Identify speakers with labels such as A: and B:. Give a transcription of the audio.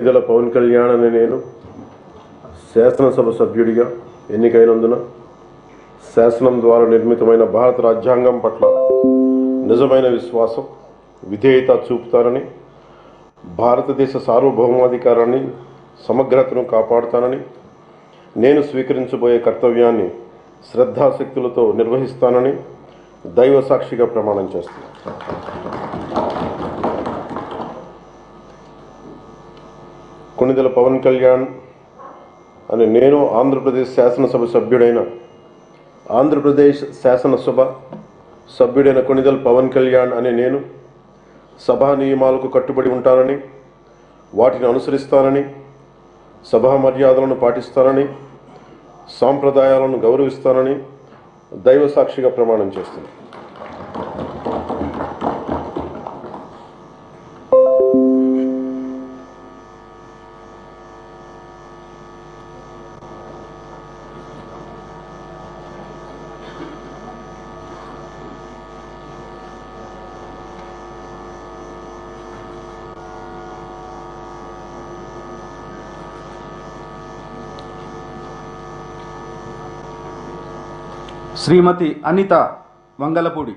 A: కొణిదెల పవన్ కళ్యాణ్ అనే నేను శాసనసభ సభ్యుడిగా ఎన్నికైనందున శాసనం ద్వారా నిర్మితమైన భారత రాజ్యాంగం పట్ల నిజమైన విశ్వాసం, విధేయత చూపుతానని, భారతదేశ సార్వభౌమాధికారాన్ని, సమగ్రతను కాపాడుతానని, నేను స్వీకరించబోయే కర్తవ్యాన్ని శ్రద్ధాశక్తులతో నిర్వహిస్తానని దైవ సాక్షిగా ప్రమాణం చేస్తున్నాను. కొణిదెల పవన్ కళ్యాణ్ అనే నేను ఆంధ్రప్రదేశ్ శాసనసభ సభ్యుడైన కొణిదెల పవన్ కళ్యాణ్ అనే నేను సభా నియమాలకు కట్టుబడి ఉంటానని, వాటిని అనుసరిస్తానని, సభా మర్యాదలను పాటిస్తానని, సాంప్రదాయాలను గౌరవిస్తానని దైవ సాక్షిగా ప్రమాణం చేస్తున్నాను.
B: శ్రీమతి అనిత వంగలపూడి.